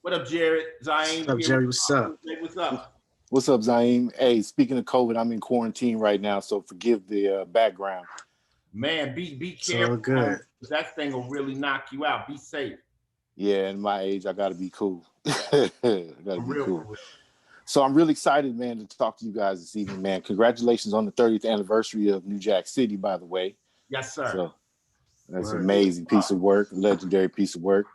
What up, Jared? What's Zaime up, here. Jerry? What's up? What's up? What's up, Zaime? Hey, speaking of COVID, I'm in quarantine right now, so forgive the background. Man, be It's all careful, man. good. That thing will really knock you out. Be safe. Yeah, in my age, I gotta be cool. I gotta For be real, cool. for real. So I'm really excited, man, to talk to you guys this evening, man. Congratulations on the 30th anniversary of New Jack City, by the way. Yes, sir. So that's an Word. amazing piece of work, legendary piece of work.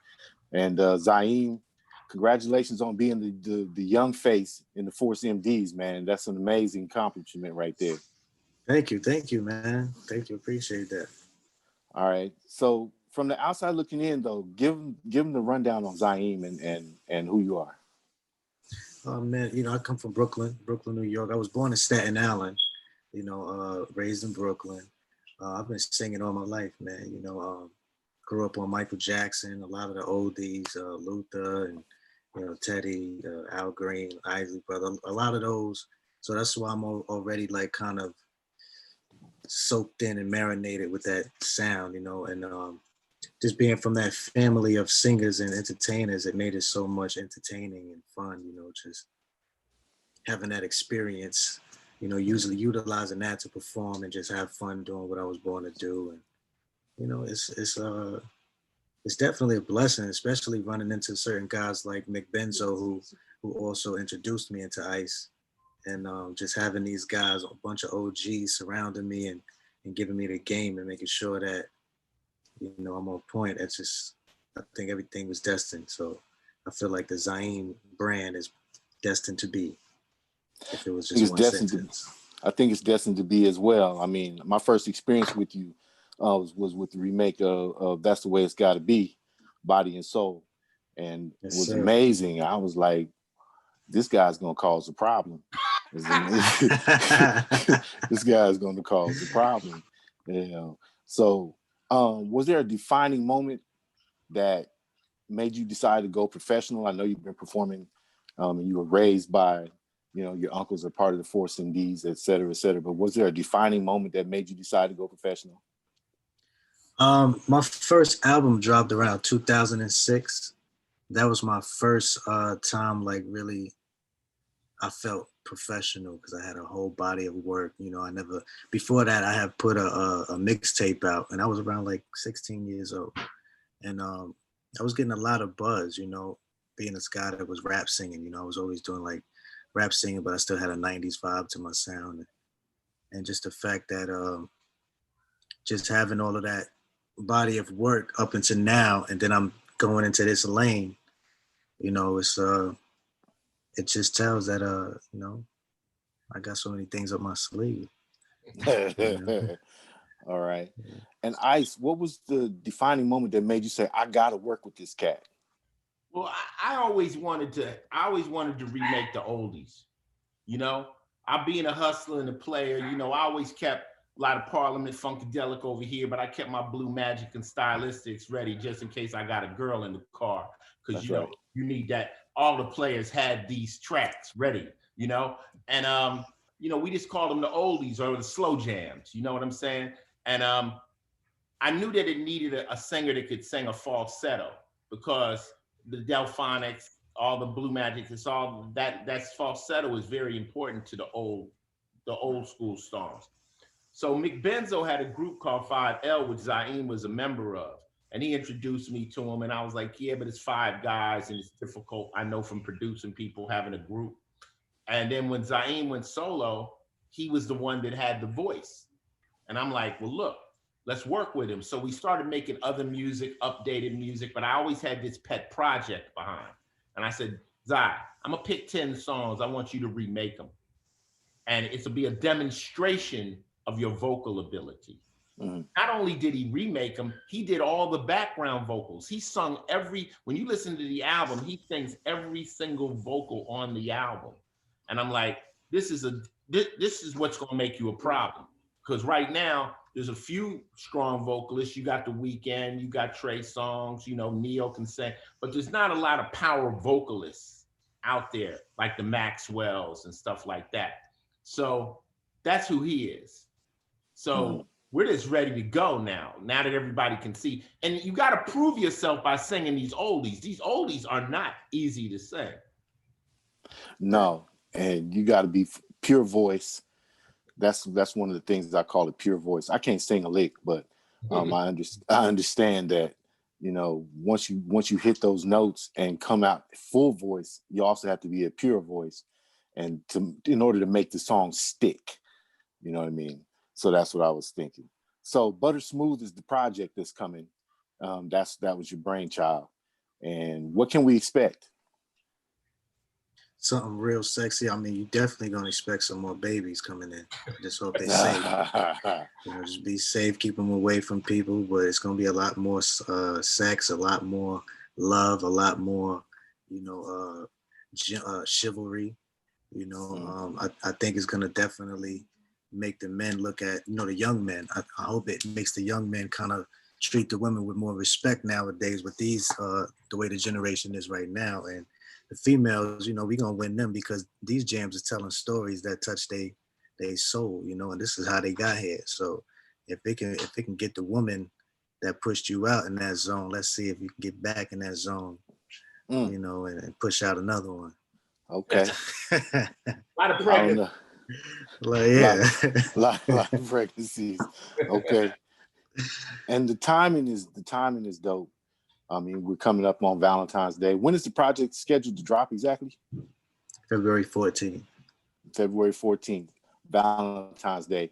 And Zaime, congratulations on being the young face in the Force MDs, man. That's an amazing accomplishment right there. Thank you, man. Thank you, appreciate that. All right. So from the outside looking in, though, give them the rundown on Zaime and who you are. Oh man, I come from Brooklyn, New York. I was born in Staten Island, raised in Brooklyn. I've been singing all my life, man. Grew up on Michael Jackson, a lot of the oldies, Luther and Teddy, Al Green, Isley Brother, a lot of those. So that's why I'm already like kind of soaked in and marinated with that sound, and just being from that family of singers and entertainers, it made it so much entertaining and fun, just having that experience, usually utilizing that to perform and just have fun doing what I was born to do. And, it's definitely a blessing, especially running into certain guys like Mick Benzo, who also introduced me into ice. And just having these guys, a bunch of OGs surrounding me and giving me the game and making sure that, I'm on point. It's just, I think everything was destined. So I feel like the Zaime brand is destined to be, if it was I think just it's one destined sentence. I think it's destined to be as well. I mean, my first experience with you was with the remake of "That's the Way It's Got to Be," Body and Soul, and it Yes, was sir. amazing. I was like, this guy's gonna cause a problem. This guy's gonna cause a problem. So was there a defining moment that made you decide to go professional? I know you've been performing, and you were raised by, your uncles are part of the Force MDs, et cetera, et cetera. But was there a defining moment that made you decide to go professional? My first album dropped around 2006. That was my first time, like really, I felt professional because I had a whole body of work. I never, before that, I had put a mixtape out, and I was around like 16 years old. And I was getting a lot of buzz, being this guy that was rap singing. I was always doing like rap singing, but I still had a 90s vibe to my sound. And just the fact that just having all of that body of work up until now, and then I'm going into this lane, it's it just tells that I got so many things up my sleeve. All right. And Ice, what was the defining moment that made you say, I gotta work with this cat? Well, I always wanted to remake the oldies. You know, I being a hustler and a player, I always kept a lot of Parliament Funkadelic over here, but I kept my Blue Magic and Stylistics ready just in case I got a girl in the car. Because, That's right. you need that. All the players had these tracks ready, and, we just called them the oldies or the slow jams, you know what I'm saying? And I knew that it needed a singer that could sing a falsetto because the Delphonics, all the Blue Magic, it's all that falsetto is very important to the old school stars. So Mick Benzo had a group called 5L, which Zaime was a member of. And he introduced me to him. And I was like, yeah, but it's five guys and it's difficult. I know from producing people having a group. And then when Zaime went solo, he was the one that had the voice. And I'm like, well, look, let's work with him. So we started making other music, updated music, but I always had this pet project behind. And I said, Zai, I'm gonna pick 10 songs. I want you to remake them. And it'll be a demonstration of your vocal ability. Mhm. Not only did he remake them, he did all the background vocals. He sung when you listen to the album, he sings every single vocal on the album. And I'm like, this is what's gonna make you a problem. Because right now, there's a few strong vocalists. You got The Weeknd, you got Trey Songz, Neo can sing, but there's not a lot of power vocalists out there like the Maxwells and stuff like that. So that's who he is. Mhm. So we're just ready to go now. Now that everybody can see, and you got to prove yourself by singing these oldies. These oldies are not easy to sing. No, and you got to be pure voice. That's one of the things I call it, pure voice. I can't sing a lick, but I understand that, you know, once you hit those notes and come out full voice, you also have to be a pure voice, and in order to make the song stick, you know what I mean. So that's what I was thinking. So Butter Smooth is the project that's coming. That was your brainchild, and what can we expect? Something real sexy. I mean, you definitely gonna expect some more babies coming in. Just hope they safe. You know, just be safe, keep them away from people. But it's gonna be a lot more sex, a lot more love, a lot more, you know, chivalry. You know, I think it's gonna definitely make the men look at, you know, the young men. I hope it makes the young men kind of treat the women with more respect nowadays with these the way the generation is right now. And the females, you know, we gonna win them because these jams are telling stories that touch they soul, you know, and this is how they got here. So if it can get the woman that pushed you out in that zone, let's see if you can get back in that zone, you know, and push out another one. Okay. A lot of I don't pregnant. know. Like, yeah. lot of pregnancies. Okay. And the timing is dope. I mean, we're coming up on Valentine's Day. When is the project scheduled to drop exactly? February 14th. February 14th, Valentine's Day.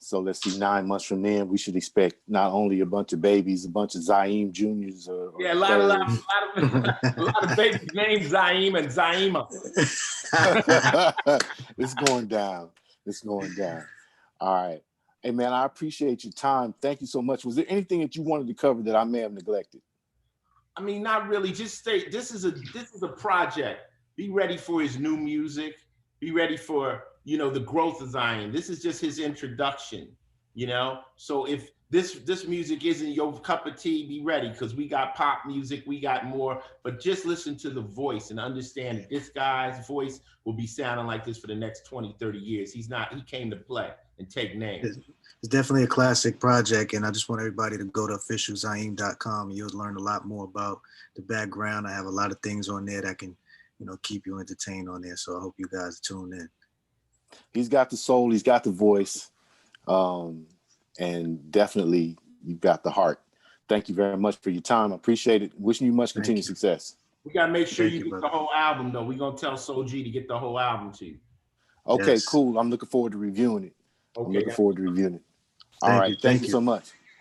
So let's see, 9 months from then, we should expect not only a bunch of babies, a bunch of Zaime Juniors. Yeah, a lot of babies named Zaime and Zaima. It's going down. It's going down. All right. Hey, man, I appreciate your time. Thank you so much. Was there anything that you wanted to cover that I may have neglected? I mean, not really. Just stay. This is a project. Be ready for his new music. Be ready for, you know, the growth of Zion. This is just his introduction, you know. So if this music isn't your cup of tea, be ready, because we got pop music, we got more. But just listen to the voice and understand that this guy's voice will be sounding like this for the next 20, 30 years. He came to play and take names. It's definitely a classic project, and I just want everybody to go to officialzaime.com. You'll learn a lot more about the background. I have a lot of things on there that can, you know, keep you entertained on there. So I hope you guys tune in. He's got the soul, he's got the voice, and definitely you've got the heart. Thank you very much for your time. I appreciate it. Wishing you much continued success. We gotta make sure you get brother. the whole album, though. We're gonna tell Soul G to get the whole album to you. Okay, Yes. cool. I'm looking forward to reviewing it. Okay, I'm looking forward to reviewing it. All Thank right. you. Thank you so much.